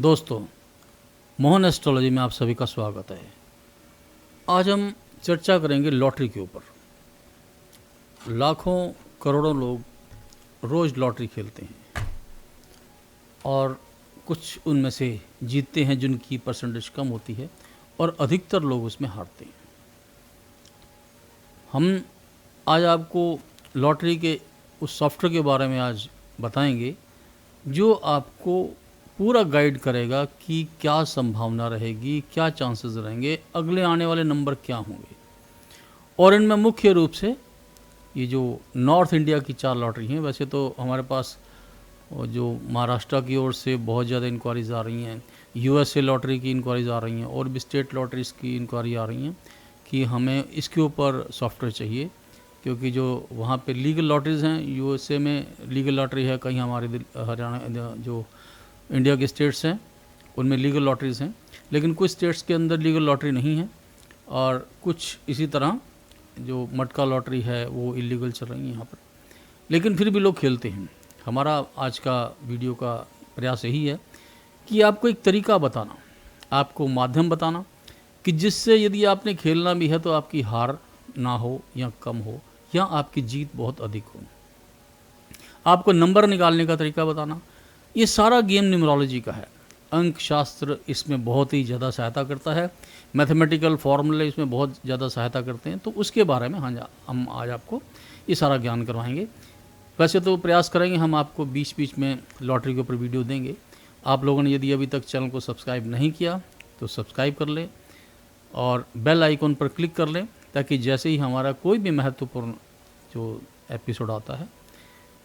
दोस्तों, मोहन एस्ट्रोलॉजी में आप सभी का स्वागत है। आज हम चर्चा करेंगे लॉटरी के ऊपर। लाखों करोड़ों लोग रोज़ लॉटरी खेलते हैं और कुछ उनमें से जीतते हैं जिनकी परसेंटेज कम होती है और अधिकतर लोग उसमें हारते हैं। हम आज आपको लॉटरी के उस सॉफ्टवेयर के बारे में आज बताएंगे जो आपको पूरा गाइड करेगा कि क्या संभावना रहेगी, क्या चांसेस रहेंगे, अगले आने वाले नंबर क्या होंगे। और इनमें मुख्य रूप से ये जो नॉर्थ इंडिया की 4 लॉटरी हैं, वैसे तो हमारे पास जो महाराष्ट्र की ओर से बहुत ज़्यादा इंक्वायरीज़ आ रही हैं, यूएसए लॉटरी की इंक्वायरीज़ आ रही हैं और भी स्टेट लॉटरीज़ की इंक्वायरी आ रही हैं कि हमें इसके ऊपर सॉफ्टवेयर चाहिए, क्योंकि जो वहाँ पे लीगल लॉटरीज़ हैं, यूएसए में लीगल लॉटरी है, कहीं हमारे हरियाणा जो इंडिया के स्टेट्स हैं उनमें लीगल लॉटरीज़ हैं, लेकिन कुछ स्टेट्स के अंदर लीगल लॉटरी नहीं है और कुछ इसी तरह जो मटका लॉटरी है वो इलीगल चल रही है यहाँ पर, लेकिन फिर भी लोग खेलते हैं। हमारा आज का वीडियो का प्रयास यही है कि आपको एक तरीका बताना, आपको माध्यम बताना कि जिससे यदि आपने खेलना भी है तो आपकी हार ना हो या कम हो या आपकी जीत बहुत अधिक हो। आपको नंबर निकालने का तरीका बताना। ये सारा गेम न्यूमरोलॉजी का है। अंक शास्त्र इसमें बहुत ही ज़्यादा सहायता करता है, मैथमेटिकल फॉर्मूले इसमें बहुत ज़्यादा सहायता करते हैं, तो उसके बारे में हम आज आपको ये सारा ज्ञान करवाएंगे। वैसे तो प्रयास करेंगे हम आपको बीच बीच में लॉटरी के ऊपर वीडियो देंगे। आप लोगों ने यदि अभी तक चैनल को सब्सक्राइब नहीं किया तो सब्सक्राइब कर लें और बेल आइकॉन पर क्लिक कर लें, ताकि जैसे ही हमारा कोई भी महत्वपूर्ण जो एपिसोड आता है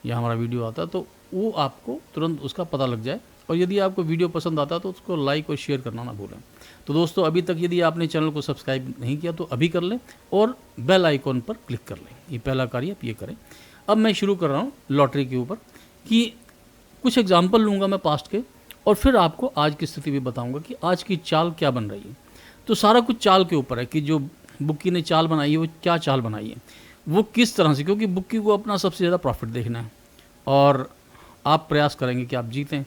या हमारा वीडियो आता है तो वो आपको तुरंत उसका पता लग जाए। और यदि आपको वीडियो पसंद आता है तो उसको लाइक और शेयर करना ना भूलें। तो दोस्तों, अभी तक यदि आपने चैनल को सब्सक्राइब नहीं किया तो अभी कर लें और बेल आइकॉन पर क्लिक कर लें। ये पहला कार्य आप ये करें। अब मैं शुरू कर रहा हूँ लॉटरी के ऊपर कि कुछ एग्जाम्पल लूँगा मैं पास्ट के और फिर आपको आज की स्थिति भी बताऊँगा कि आज की चाल क्या बन रही है। तो सारा कुछ चाल के ऊपर है कि जो बुक्की ने चाल बनाई है वो क्या चाल बनाई है, वो किस तरह से, क्योंकि बुक्की को अपना सबसे ज़्यादा प्रॉफिट देखना है और आप प्रयास करेंगे कि आप जीतें।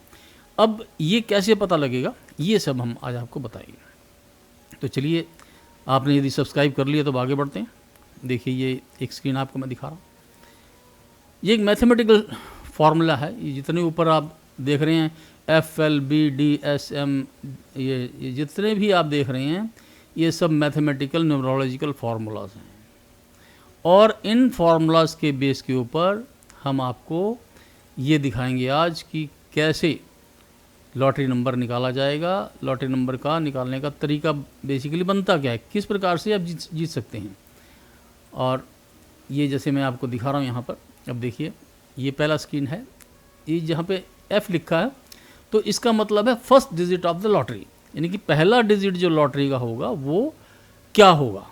अब ये कैसे पता लगेगा, ये सब हम आज आपको बताएंगे। तो चलिए, आपने यदि सब्सक्राइब कर लिया तो आगे बढ़ते हैं। देखिए, ये एक स्क्रीन आपको मैं दिखा रहा हूँ। ये एक मैथमेटिकल फार्मूला है। ये जितने ऊपर आप देख रहे हैं FLBDSM, ये जितने भी आप देख रहे हैं ये सब मैथमेटिकल न्यूमरोलॉजिकल फार्मूलाज हैं और इन फार्मूलाज के बेस के ऊपर हम आपको ये दिखाएंगे आज कि कैसे लॉटरी नंबर निकाला जाएगा, लॉटरी नंबर का निकालने का तरीका बेसिकली बनता क्या है, किस प्रकार से आप जीत सकते हैं। और ये जैसे मैं आपको दिखा रहा हूँ यहाँ पर, अब देखिए ये पहला स्क्रीन है, ये जहाँ पे F लिखा है तो इसका मतलब है first digit of the lottery, यानी कि पहला डिजिट जो लॉटरी का होगा वो क्या होगा।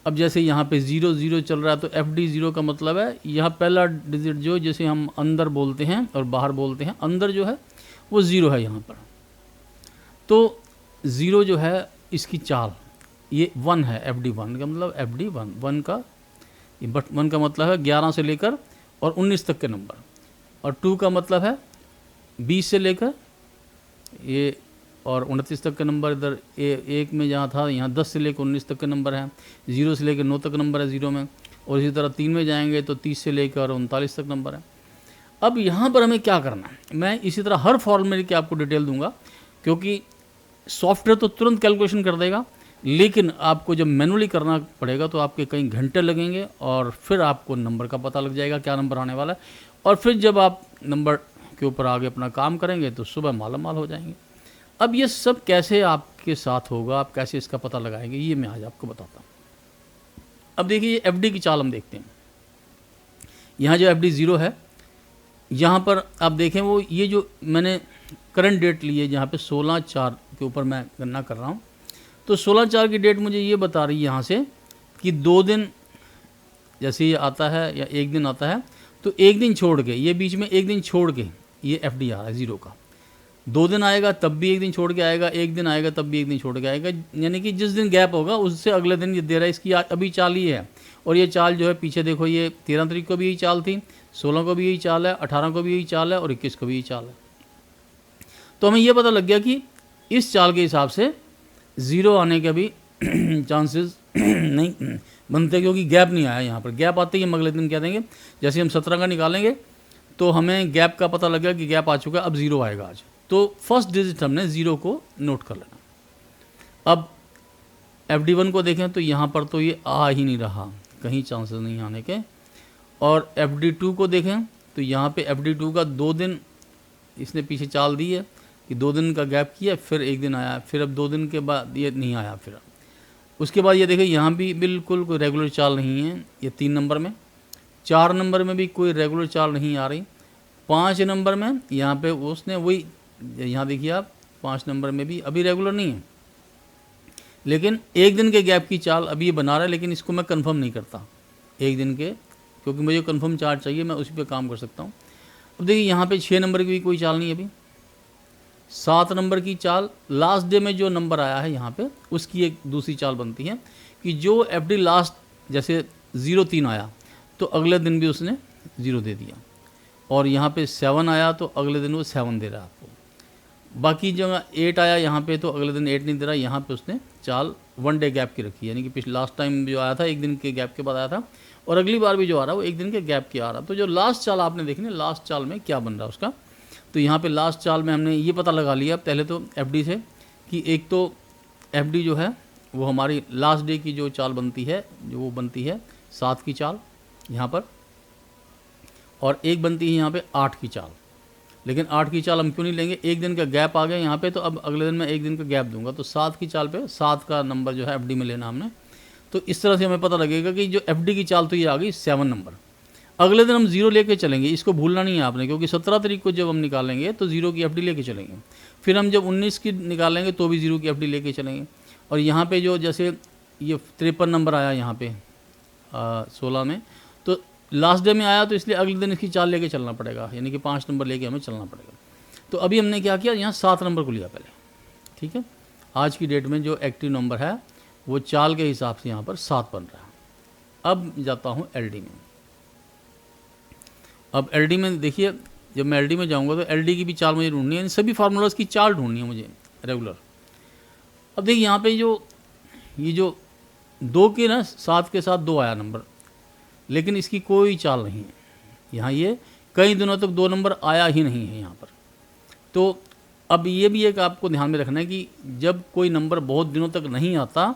अब जैसे यहाँ पे 00 चल रहा है तो FD0 का मतलब है यहाँ पहला डिजिट जो, जैसे हम अंदर बोलते हैं और बाहर बोलते हैं, अंदर जो है वो 0 है यहाँ पर, तो 0 जो है इसकी चाल, ये 1 है, FD1 का मतलब FD1, 1 का 1 का मतलब है 11 से लेकर और 19 तक के नंबर, और 2 का मतलब है 20 से लेकर ये और 29 तक का नंबर, इधर एक में जहाँ था यहाँ 10 से लेकर 19 तक के नंबर है, 0 से लेकर 9 तक नंबर है 0 में, और इसी तरह 3 में जाएंगे तो 30 से लेकर 39 तक नंबर है। अब यहाँ पर हमें क्या करना है, मैं इसी तरह हर फॉर्मूले की आपको डिटेल दूंगा, क्योंकि सॉफ्टवेयर तो तुरंत कैलकुलेशन कर देगा, लेकिन आपको जब मैनुअली करना पड़ेगा तो आपके कई घंटे लगेंगे और फिर आपको नंबर का पता लग जाएगा क्या नंबर आने वाला है, और फिर जब आप नंबर के ऊपर आगे अपना काम करेंगे तो सुबह मालामाल हो जाएंगे। अब ये सब कैसे आपके साथ होगा, आप कैसे इसका पता लगाएंगे, ये मैं आज आपको बताता हूँ। अब देखिए, ये FD की चाल हम देखते हैं। यहाँ जो FD0 है, यहाँ पर आप देखें वो ये जो मैंने करंट डेट ली है, जहाँ पे 16/4 के ऊपर मैं गणना कर रहा हूँ, तो 16/4 की डेट मुझे ये बता रही है यहाँ से कि 2 दिन जैसे ये आता है या 1 दिन आता है तो 1 दिन छोड़ के, ये बीच में 1 दिन छोड़ के ये FD आ रहा है 0 का, 2 दिन आएगा तब भी 1 दिन छोड़ के आएगा, 1 दिन आएगा तब भी 1 दिन छोड़ के आएगा, यानी कि जिस दिन गैप होगा उससे अगले दिन ये दे रहा है। इसकी अभी चाल ही है, और ये चाल जो है पीछे देखो, ये 13 तारीख को भी यही चाल थी, 16 को भी यही चाल है, 18 को भी यही चाल है और 21 को भी यही चाल है। तो हमें ये पता लग गया कि इस चाल के हिसाब से ज़ीरो आने के भी चांसेस नहीं बनते, क्योंकि गैप नहीं आया यहाँ पर। गैप आते ही हम अगले दिन क्या देंगे, जैसे हम 17 का निकालेंगे तो हमें गैप का पता लगेगा कि गैप आ चुका है, अब ज़ीरो आएगा आज। तो फर्स्ट डिजिट हमने ज़ीरो को नोट कर लेना। अब FD1 को देखें तो यहाँ पर तो ये आ ही नहीं रहा, कहीं चांसेस नहीं आने के। और FD2 को देखें तो यहाँ पे FD2 का 2 दिन इसने पीछे चाल दी है कि 2 दिन का गैप किया, फिर 1 दिन आया, फिर अब 2 दिन के बाद ये नहीं आया। फिर उसके बाद ये देखें यहाँ भी बिल्कुल कोई रेगुलर चाल नहीं है, ये 3 नंबर में। 4 नंबर में भी कोई रेगुलर चाल नहीं आ रही। 5 नंबर में यहाँ पे उसने वही, यहाँ देखिए आप 5 नंबर में भी अभी रेगुलर नहीं है, लेकिन 1 दिन के गैप की चाल अभी ये बना रहा है, लेकिन इसको मैं कंफर्म नहीं करता 1 दिन के, क्योंकि मुझे कंफर्म चार्ट चाहिए, मैं उसी पे काम कर सकता हूँ। अब देखिए यहाँ पे 6 नंबर की भी कोई चाल नहीं है अभी। 7 नंबर की चाल लास्ट डे में जो नंबर आया है यहाँ पे, उसकी एक दूसरी चाल बनती है कि जो FD लास्ट जैसे 0-3 आया तो अगले दिन भी उसने 0 दे दिया, और यहाँ पे 7 आया तो अगले दिन वो 7 दे रहा है आपको। बाकी जगह 8 आया यहाँ पे तो अगले दिन 8 नहीं दे रहा, यहाँ पे उसने चाल 1 डे गैप की रखी, यानी कि पिछले लास्ट टाइम जो आया था 1 दिन के गैप के बाद आया था, और अगली बार भी जो आ रहा है वो 1 दिन के गैप के आ रहा। तो जो लास्ट चाल आपने देखनी, लास्ट चाल में क्या बन रहा है उसका, तो यहाँ पे लास्ट चाल में हमने ये पता लगा लिया पहले तो FD से कि एक तो FD जो है वो हमारी लास्ट डे की जो चाल बनती है, जो वो बनती है 7 की चाल यहाँ पर, और एक बनती है यहाँ पे 8 की चाल। लेकिन 8 की चाल हम क्यों नहीं लेंगे, 1 दिन का गैप आ गया यहाँ पे, तो अब अगले दिन मैं 1 दिन का गैप दूंगा, तो 7 की चाल पे 7 का नंबर जो है FD में लेना हमने। तो इस तरह से हमें पता लगेगा कि जो FD की चाल तो ये आ गई 7 नंबर। अगले दिन हम 0 लेके चलेंगे, इसको भूलना नहीं है आपने, क्योंकि 17 तारीख को जब हम निकालेंगे तो 0 की FD लेके चलेंगे। फिर हम जब 19 की निकालेंगे तो भी 0 की FD लेके चलेंगे। और यहाँ पे जो जैसे ये 53 नंबर आया यहाँ पे 16 में, तो लास्ट डे में आया, तो इसलिए अगले दिन इसकी चाल लेके चलना पड़ेगा, यानी कि 5 नंबर लेके हमें चलना पड़ेगा। तो अभी हमने क्या किया, यहाँ 7 नंबर को लिया पहले, ठीक है। आज की डेट में जो एक्टिव नंबर है वो चाल के हिसाब से यहाँ पर 7 बन रहा है। अब जाता हूँ LD में। अब LD में देखिए, जब मैं LD में जाऊँगा तो LD की भी चाल मुझे ढूंढनी है, सभी फार्मूलाज की चाल ढूंढनी है मुझे रेगुलर। अब देखिए यहाँ पे ये जो 2 के ना 7 के साथ 2 आया नंबर, लेकिन इसकी कोई चाल नहीं है। यहाँ ये कई दिनों तक 2 नंबर आया ही नहीं है यहाँ पर। तो अब ये भी एक आपको ध्यान में रखना है कि जब कोई नंबर बहुत दिनों तक नहीं आता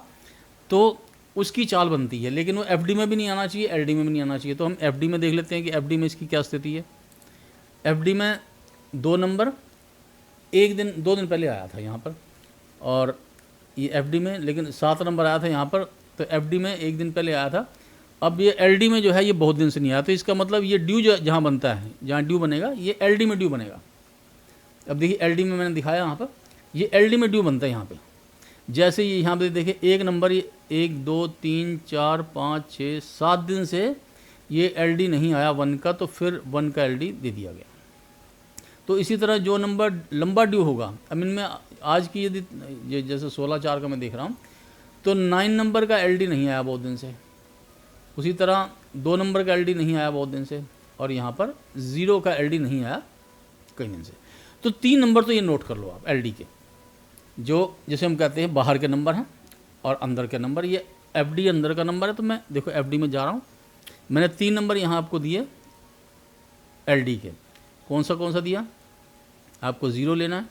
तो उसकी चाल बनती है, लेकिन वो FD में भी नहीं आना चाहिए, LD में भी नहीं आना चाहिए। तो हम FD में देख लेते हैं कि FD में इसकी क्या स्थिति है। FD में 2 नंबर 2 दिन पहले आया था यहाँ पर, और ये FD में लेकिन 7 नंबर आया था यहाँ पर, तो FD में 1 दिन पहले आया था। अब ये LD में जो है ये बहुत दिन से नहीं आया, तो इसका मतलब ये ड्यू जहाँ बनता है, जहाँ ड्यू बनेगा ये LD में ड्यू बनेगा। अब देखिए LD में मैंने दिखाया यहाँ पर, ये LD में ड्यू बनता है यहाँ पे। जैसे ये यहाँ पे देखिए एक नंबर, ये 1 2 3 4 5 6 7 दिन से ये LD नहीं आया 1 का, तो फिर 1 का LD दे दिया गया। तो इसी तरह जो नंबर लंबा ड्यू होगा, अब इनमें आज की यदि जैसे 16/4 का मैं देख रहा हूँ, तो 9 नंबर का LD नहीं आया बहुत दिन से। उसी तरह 2 नंबर का LD नहीं आया बहुत दिन से, और यहाँ पर 0 का LD नहीं आया कई दिन से। तो 3 नंबर तो ये नोट कर लो आप LD के, जो जैसे हम कहते हैं बाहर के नंबर हैं और अंदर के नंबर। ये FD अंदर का नंबर है, तो मैं देखो FD में जा रहा हूँ, मैंने 3 नंबर यहाँ आपको दिए LD के। कौन सा दिया, आपको 0 लेना है,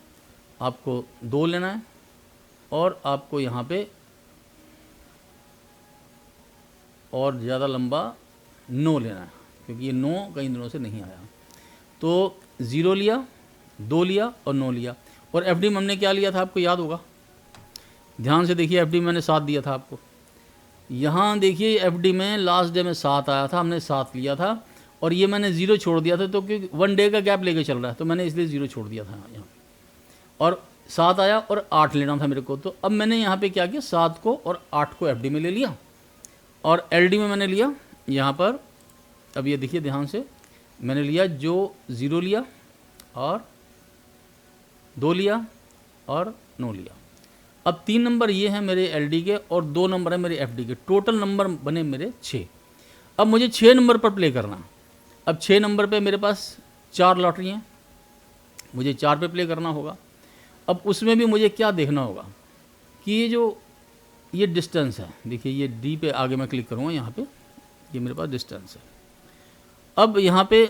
आपको 2 लेना है, और आपको यहाँ पे और ज़्यादा लंबा 9 लेना है, क्योंकि ये 9 कई दिनों से नहीं आया। तो 0 लिया, 2 लिया और 9 लिया। और FD में हमने क्या लिया था आपको याद होगा, ध्यान से देखिए। FD में मैंने 7 दिया था आपको। यहाँ देखिए FD में लास्ट डे में 7 आया था, हमने 7 लिया था, और ये मैंने 0 छोड़ दिया था, तो क्योंकि 1 डे का गैप लेके चल रहा है, तो मैंने इसलिए 0 छोड़ दिया था यहाँ। और 7 आया और 8 लेना था मेरे को, तो अब मैंने यहाँ पे क्या किया, 7 को और 8 को FD में ले लिया, और LD में मैंने लिया यहाँ पर। अब ये देखिए ध्यान से, मैंने लिया जो 0 लिया और 2 लिया और 9 लिया। अब 3 नंबर ये हैं मेरे LD के, और 2 नंबर है मेरे FD के। टोटल नंबर बने मेरे 6। अब मुझे 6 नंबर पर प्ले करना। अब 6 नंबर पे मेरे पास 4 लॉटरी हैं, मुझे 4 पे प्ले करना होगा। अब उसमें भी मुझे क्या देखना होगा कि ये डिस्टेंस है, देखिए ये डी पे आगे मैं क्लिक करूँगा, यहाँ पे ये मेरे पास डिस्टेंस है। अब यहाँ पे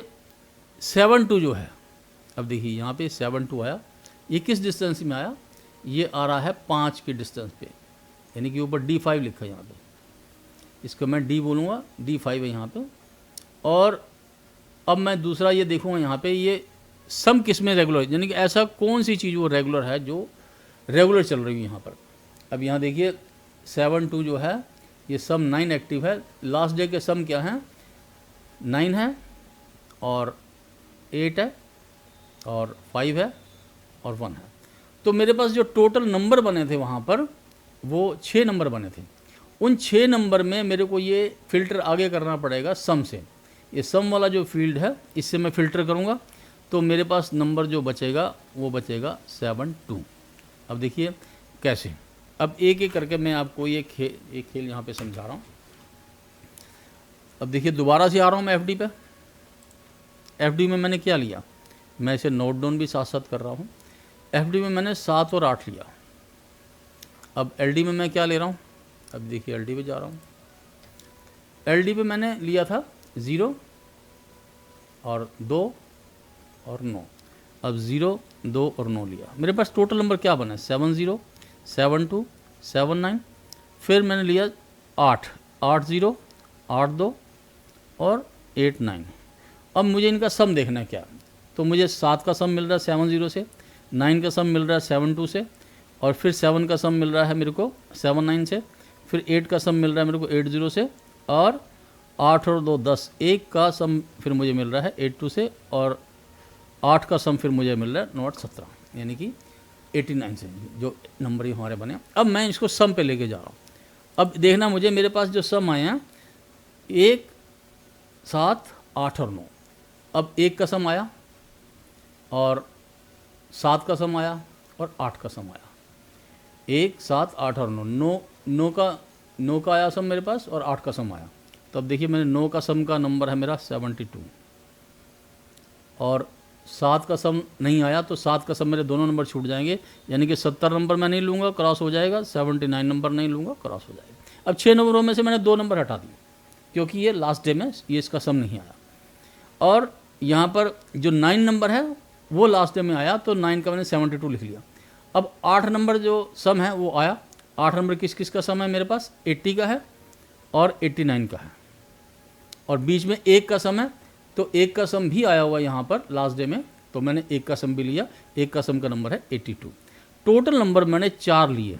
7-2 जो है, अब देखिए यहाँ पे 7-2 आया, ये किस डिस्टेंस में आया, ये आ रहा है 5 के डिस्टेंस पे, यानी कि ऊपर D5 लिखा है यहाँ पे, इसको मैं D बोलूँगा, D5 है यहाँ पे। और अब मैं दूसरा ये देखूँगा यहाँ पे, ये सम किस में रेगुलर है, यानी कि ऐसा कौन सी चीज़ वो रेगुलर है जो रेगुलर चल रही है यहाँ पर। अब यहाँ देखिए 7-2 जो है ये सम 9 एक्टिव है, लास्ट डे के सम क्या हैं, 9 है और 8 है और 5 है और 1 है। तो मेरे पास जो टोटल नंबर बने थे वहाँ पर वो 6 नंबर बने थे। उन 6 नंबर में मेरे को ये फ़िल्टर आगे करना पड़ेगा सम से। ये सम वाला जो फील्ड है इससे मैं फ़िल्टर करूँगा तो मेरे पास नंबर जो बचेगा वो बचेगा 7-2। अब देखिए कैसे, अब एक एक करके मैं आपको ये खेल यहाँ पे समझा रहा हूँ। अब देखिए दोबारा से आ रहा हूँ मैं एफडी पे। एफडी में मैंने क्या लिया, मैं इसे नोट डाउन भी साथ साथ कर रहा हूँ। एफडी में मैंने 7 और 8 लिया। अब एलडी में मैं क्या ले रहा हूँ, अब देखिए एलडी पे जा रहा हूँ। एलडी पे मैंने लिया था 0 और 2 और 9। अब 0, 2 और 9 लिया, मेरे पास टोटल नंबर क्या बना, 70, 72, 79। फिर मैंने लिया 8, 80, 82 और 89। अब मुझे इनका सम देखना है क्या, तो मुझे 7 का सम मिल रहा है 70 से, 9 का सम मिल रहा है 72 से, और फिर 7 का सम मिल रहा है मेरे को 79 से, फिर 8 का सम मिल रहा है मेरे को 80 से, और 8 और 2 10, 1 का सम फिर मुझे मिल रहा है 82 से, और 8 का सम फिर मुझे मिल रहा है 17, यानी कि 89 से जो नंबर ही हमारे बने। अब मैं इसको सम पे लेके जा रहा हूँ। अब देखना मुझे मेरे पास जो सम आए हैं 1, 7, 8 और 9। अब 1 का सम आया और 7 का सम आया और 8 का सम आया। 1, 7, 8 और 9, 9 का आया सम मेरे पास और 8 का सम आया। तो अब देखिए मैंने 9 का सम का नंबर है मेरा 72, और 7 का सम नहीं आया तो 7 का सम मेरे दोनों नंबर छूट जाएंगे, यानी कि 70 नंबर मैं नहीं लूँगा, क्रॉस हो जाएगा। 79 नंबर नहीं लूँगा, क्रॉस हो जाएगा। अब 6 नंबरों में से मैंने 2 नंबर हटा दिए क्योंकि ये लास्ट डे में ये इसका सम नहीं आया, और यहाँ पर जो 9 नंबर है वो लास्ट डे में आया, तो 9 का मैंने 72 लिख लिया। अब 8 नंबर जो सम है वो आया। 8 नंबर किस किस का सम है मेरे पास, 80 का है और 89 का है, और बीच में 1 का सम है, तो 1 का सम भी आया हुआ यहाँ पर लास्ट डे में, तो मैंने 1 का सम भी लिया। 1 का सम का नंबर है 82। टोटल नंबर मैंने 4 लिए।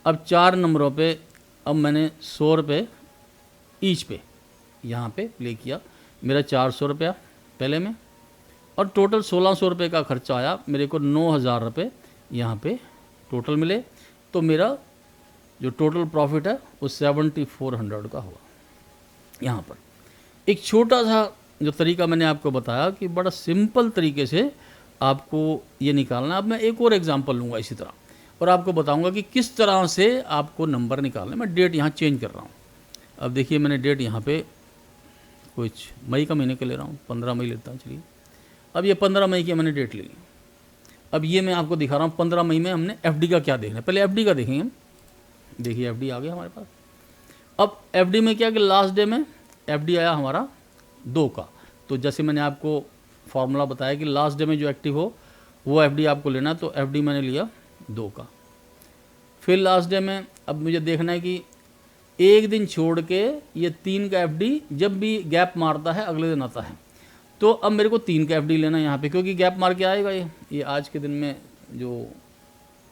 अब 4 नंबरों पे अब मैंने 100 रुपये ईच पे यहाँ पे प्ले किया, मेरा 400 रुपया पहले में, और टोटल 1600 रुपये का खर्चा आया मेरे को। 9000 रुपये यहाँ पे टोटल मिले, तो मेरा जो टोटल प्रॉफिट है वो 7400 का हुआ। यहाँ पर एक छोटा सा जो तरीका मैंने आपको बताया कि बड़ा सिंपल तरीके से आपको ये निकालना। अब मैं एक और एग्जांपल लूँगा इसी तरह और आपको बताऊँगा कि किस तरह से आपको नंबर निकालना। मैं डेट यहाँ चेंज कर रहा हूँ। अब देखिए मैंने डेट यहाँ पे कुछ मई का महीने के ले रहा हूँ, 15 मई लेता हूँ। चलिए अब ये 15 मई की मैंने डेट ले ली। अब ये मैं आपको दिखा रहा हूँ 15 मई में हमने एफडी का क्या देखना है। पहले एफडी का देखेंगे हम। देखिए एफडी आ गया हमारे पास। अब एफडी में क्या कि लास्ट डे में एफडी आया हमारा 2 का, तो जैसे मैंने आपको फॉर्मूला बताया कि लास्ट डे में जो एक्टिव हो वो एफडी आपको लेना है, तो एफडी मैंने लिया 2 का। फिर लास्ट डे में अब मुझे देखना है कि एक दिन छोड़ के ये 3 का एफडी जब भी गैप मारता है अगले दिन आता है, तो अब मेरे को 3 का एफडी लेना है यहाँ पे, क्योंकि गैप मार के आएगा ये आज के दिन में जो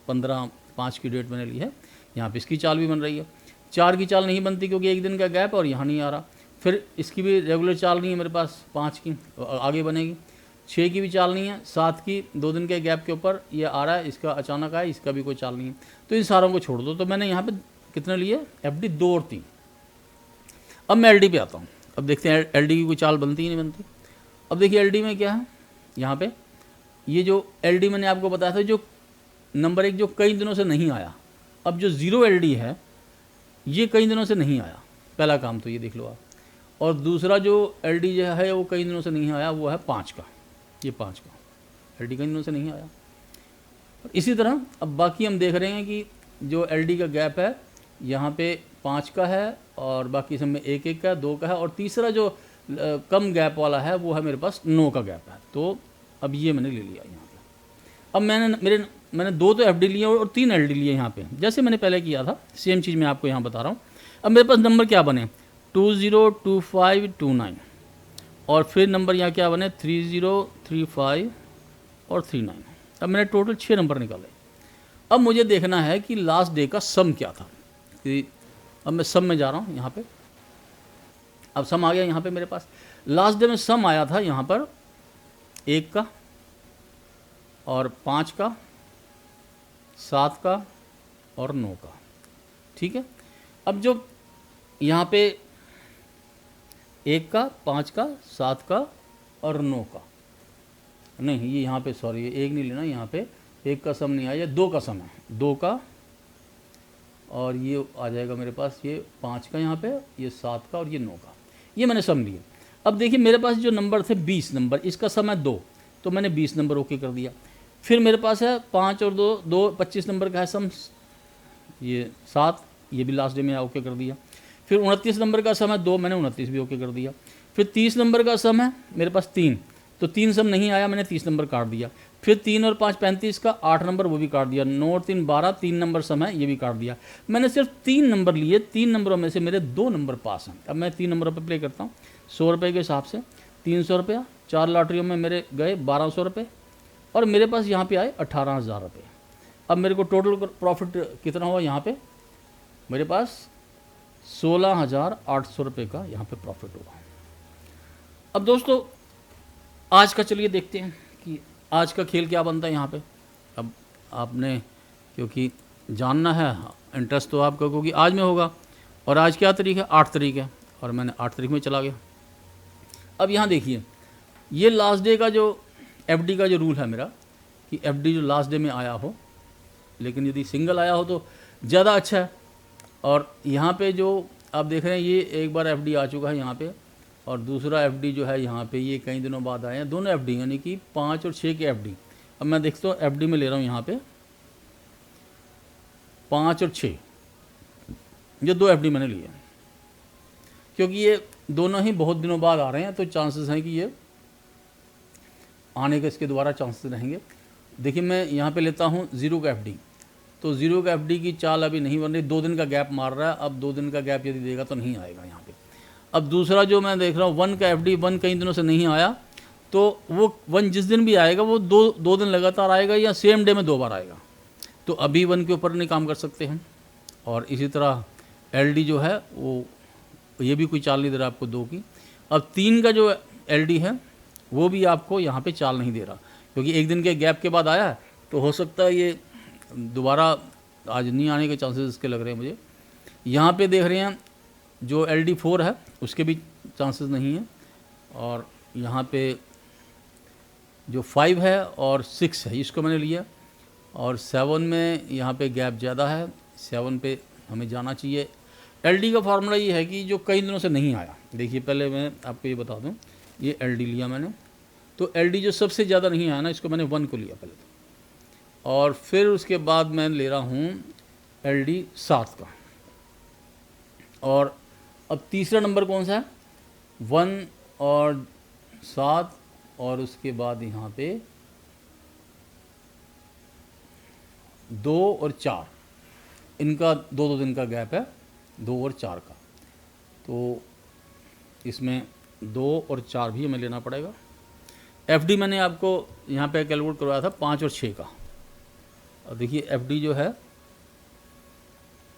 15/5 की डेट मैंने ली है, यहाँ पे इसकी चाल भी बन रही है। 4 की चाल नहीं बनती क्योंकि एक दिन का गैप और यहाँ नहीं आ रहा। फिर इसकी भी रेगुलर चाल नहीं है मेरे पास, 5 की आगे बनेगी। 6 की भी चाल नहीं है, 7 की 2 दिन के गैप के ऊपर ये आ रहा है, इसका अचानक आया, इसका भी कोई चाल नहीं है। तो इन सारों को छोड़ दो। तो मैंने यहाँ पे कितने लिए एफडी, 2 और 3। अब मैं एलडी पे आता हूँ। अब देखते हैं एलडी की कोई चाल बनती ही नहीं बनती। अब देखिए एलडी में क्या है, यहाँ पे ये जो एलडी मैंने आपको बताया था, जो नंबर 1 जो कई दिनों से नहीं आया। अब जो 0 एलडी है ये कई दिनों से नहीं आया, पहला काम तो ये देख लो आप। और दूसरा जो एलडी जो है वो कई दिनों से नहीं आया, वो है 5 का। ये 5 का एलडी कई दिनों से नहीं आया। इसी तरह अब बाकी हम देख रहे हैं कि जो एलडी का गैप है यहाँ पे 5 का है और बाकी सब में 1-1 का, 2 का है, और तीसरा जो कम गैप वाला है वो है मेरे पास 9 का गैप है। तो अब ये मैंने ले लिया यहाँ पे। अब मैंने 2 तो एफडी लिए और 3 एलडी लिए यहाँ पे, जैसे मैंने पहले किया था सेम चीज़ मैं आपको यहाँ बता रहा हूँ। अब मेरे पास नंबर क्या बने 202529 और फिर नंबर यहाँ क्या बने 3035 और 39। अब मैंने टोटल 6 नंबर निकाले। अब मुझे देखना है कि लास्ट डे का सम क्या था। कि अब मैं सम में जा रहा हूँ यहाँ पे। अब सम आ गया यहाँ पे मेरे पास। लास्ट डे में सम आया था यहाँ पर 1 का और 5 का, 7 का और 9 का। ठीक है। अब जो यहाँ पे 1 का, 5 का, 7 का और 9 का, नहीं ये यहाँ पे सॉरी ये 1 नहीं लेना, यहाँ पे 1 का सम नहीं आया, ये 2 का सम है, 2 का और ये आ जाएगा मेरे पास ये 5 का यहाँ पे, ये 7 का और ये 9 का। ये मैंने सम लिए। अब देखिए मेरे पास जो नंबर थे 20 नंबर, इसका सम है 2, तो मैंने 20 नंबर ओके कर दिया। फिर मेरे पास है 5 और 2 25 नंबर का है सम, ये 7, ये भी लास्ट डे में ओके कर दिया। फिर 29 नंबर का सम है 2, मैंने 29 भी ओके कर दिया। फिर 30 नंबर का सम है मेरे पास 3, तो 3 सम नहीं आया, मैंने 30 नंबर काट दिया। फिर 3 और 5 35 का 8 नंबर, वो भी काट दिया। 9 और 3 12, 3 नंबर सम है, ये भी काट दिया। मैंने सिर्फ 3 नंबर लिए, 3 नंबरों में से मेरे 2 नंबर पास हैं। अब मैं 3 नंबरों पर प्ले करता हूँ 100 रुपये के हिसाब से। 300 रुपया, 4 लॉटरियों में मेरे गए 1200 रुपये और मेरे पास यहाँ पे आए 18,000 रुपये। अब मेरे को टोटल प्रॉफिट कितना हुआ यहाँ पे, मेरे पास 16,800 रुपये का यहाँ पे प्रॉफिट हुआ। अब दोस्तों आज का चलिए देखते हैं कि आज का खेल क्या बनता है यहाँ पे। अब आपने क्योंकि जानना है, इंटरेस्ट तो आपका क्योंकि आज में होगा, और आज क्या तारीख है 8 तारीख है, और मैंने 8 तारीख में चला गया। अब यहाँ देखिए ये लास्ट डे का जो एफडी का जो रूल है मेरा कि एफडी जो लास्ट डे में आया हो, लेकिन यदि सिंगल आया हो तो ज़्यादा अच्छा है। और यहाँ पे जो आप देख रहे हैं ये एक बार एफडी आ चुका है यहाँ पे, और दूसरा एफडी जो है यहाँ पे ये कई दिनों बाद आए हैं, दोनों एफडी यानी कि 5 और 6 के एफडी। अब मैं देखता हूँ एफडी में ले रहा हूँ यहाँ पे 5 और 6, ये 2 एफडी मैंने लिए क्योंकि ये दोनों ही बहुत दिनों बाद आ रहे हैं, तो चांसेस हैं कि ये आने के इसके दोबारा चांसेस रहेंगे। देखिए मैं यहाँ पे लेता हूँ 0 का एफडी, तो 0 का एफडी की चाल अभी नहीं बन रही, 2 दिन का गैप मार रहा है। अब 2 दिन का गैप यदि देगा तो नहीं आएगा यहाँ पे। अब दूसरा जो मैं देख रहा हूँ 1 का एफडी, 1 कई दिनों से नहीं आया, तो वो 1 जिस दिन भी आएगा वो दो दिन लगातार आएगा या सेम डे में 2 बार आएगा, तो अभी 1 के ऊपर नहीं काम कर सकते हैं। और इसी तरह एलडी जो है वो ये भी कोई चाल नहीं दे रहा आपको 2 की। अब 3 का जो एलडी है वो भी आपको यहाँ पे चाल नहीं दे रहा, क्योंकि 1 दिन के गैप के बाद आया, तो हो सकता है ये दोबारा आज नहीं आने के चांसेस इसके लग रहे हैं मुझे। यहाँ पे देख रहे हैं जो एलडी 4 है उसके भी चांसेस नहीं है, और यहाँ पे जो 5 है और 6 है इसको मैंने लिया, और 7 में यहाँ पे गैप ज़्यादा है, 7 पे हमें जाना चाहिए। एलडी का फार्मूला ये है कि जो कई दिनों से नहीं आया, देखिए पहले मैं आपको ये बता दूं, ये एलडी लिया मैंने, तो एलडी जो सबसे ज़्यादा नहीं आया ना, इसको मैंने 1 को लिया पहले तो, और फिर उसके बाद मैं ले रहा हूँ एलडी 7 का। और अब तीसरा नंबर कौन सा है 1 और 7, और उसके बाद यहाँ पे 2 और 4, इनका 2-2 दिन का गैप है, 2 और 4 का, तो इसमें 2 और 4 भी हमें लेना पड़ेगा। एफडी मैंने आपको यहाँ पे कैलकुलेट करवाया था 5 और 6 का, और देखिए एफडी जो है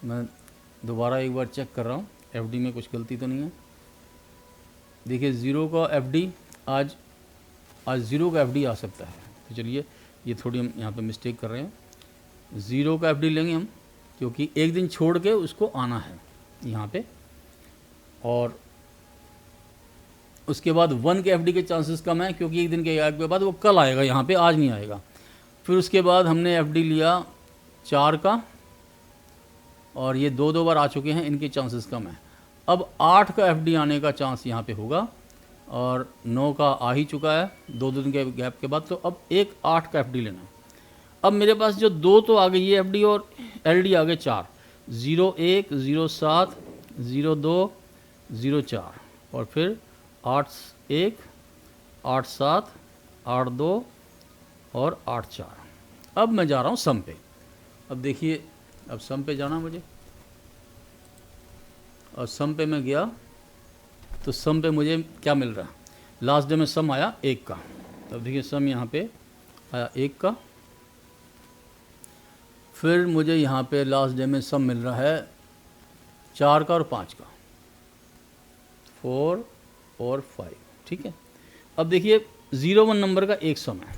मैं दोबारा एक बार चेक कर रहा हूँ एफडी में कुछ गलती तो नहीं है। देखिए 0 का एफडी आज 0 का एफडी आ सकता है, तो चलिए ये थोड़ी हम यहाँ पे मिस्टेक कर रहे हैं। 0 का एफडी लेंगे हम, क्योंकि 1 दिन छोड़ के उसको आना है यहाँ पे, और उसके बाद 1 के एफडी के चांसेस कम है, क्योंकि 1 दिन के बाद वो कल आएगा यहाँ पे, आज नहीं आएगा। फिर उसके बाद हमने एफडी लिया 4 का, और ये 2 बार आ चुके हैं, इनके चांसेस कम है। अब 8 का एफडी आने का चांस यहाँ पे होगा, और 9 का आ ही चुका है 2 दिन के गैप के बाद, तो अब एक 8 का एफडी लेना है। अब मेरे पास जो 2 तो आ गई है एफडी और एलडी आ गए 4, 01, 07, 02, 04 और फिर 81, 87, 82 और 84। अब मैं जा रहा हूँ सम पे। अब देखिए, अब सम पे जाना मुझे, और सम पे मैं गया तो सम पे मुझे क्या मिल रहा है, लास्ट डे में सम आया 1 का। तब देखिए सम यहाँ पे आया 1 का, फिर मुझे यहाँ पे लास्ट डे में सम मिल रहा है 4 का और 5 का, 4 और 5, ठीक है। अब देखिए 01 नंबर का एक सम है,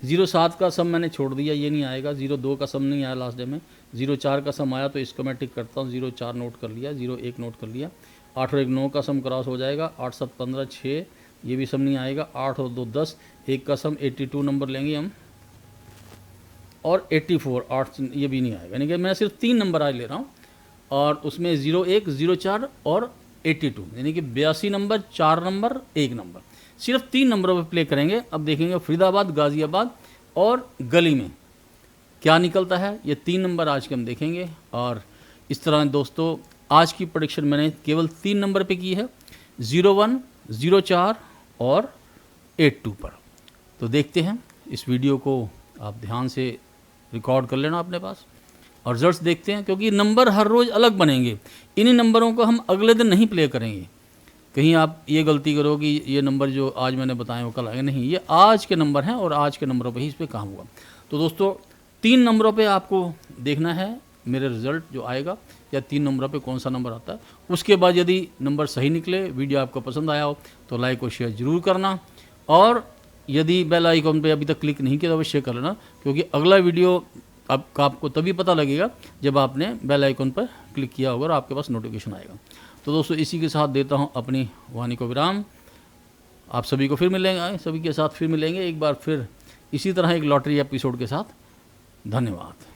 07 का सम मैंने छोड़ दिया, ये नहीं आएगा, 02 का सम नहीं आया लास्ट डे में, 04 का सम आया तो इसको मैं टिक करता हूँ, 04 नोट कर लिया, 01 नोट कर लिया, 8 और 1 9 का सम क्रॉस हो जाएगा, 8 7 15 6, ये भी सम नहीं आएगा, 8 और 2 10, 1 का सम 82 नंबर लेंगे हम, और 84 8 ये भी नहीं आएगा, यानी कि मैं सिर्फ 3 नंबर आज ले रहा हूँ, और उसमें 01, 04 और 82, यानी कि 82 नंबर, 4 नंबर, 1 नंबर, सिर्फ 3 नंबरों पे प्ले करेंगे। अब देखेंगे फरीदाबाद, गाज़ियाबाद और गली में क्या निकलता है, ये 3 नंबर आज के हम देखेंगे। और इस तरह दोस्तों आज की प्रेडिक्शन मैंने केवल 3 नंबर पे की है, 01, 04 और 82 पर। तो देखते हैं, इस वीडियो को आप ध्यान से रिकॉर्ड कर लेना अपने पास और रिजल्ट्स देखते हैं, क्योंकि नंबर हर रोज़ अलग बनेंगे, इन्हीं नंबरों को हम अगले दिन नहीं प्ले करेंगे। कहीं आप ये गलती करो कि ये नंबर जो आज मैंने बताए वो कल आएंगे, नहीं, ये आज के नंबर हैं और आज के नंबरों पे ही इस पर काम होगा। तो दोस्तों 3 नंबरों पे आपको देखना है मेरे रिज़ल्ट जो आएगा, या 3 नंबरों पे कौन सा नंबर आता है। उसके बाद यदि नंबर सही निकले, वीडियो आपको पसंद आया हो तो लाइक और शेयर ज़रूर करना, और यदि बेल आइकॉन पे अभी तक क्लिक नहीं किया तो अवश्य कर लेना, क्योंकि अगला वीडियो आपको तभी पता लगेगा जब आपने बेल आइकन पर क्लिक किया होगा और आपके पास नोटिफिकेशन आएगा। तो दोस्तों इसी के साथ देता हूं अपनी वाणी को विराम। आप सभी को फिर मिलेंगे, सभी के साथ फिर मिलेंगे एक बार फिर इसी तरह एक लॉटरी एपिसोड के साथ। धन्यवाद।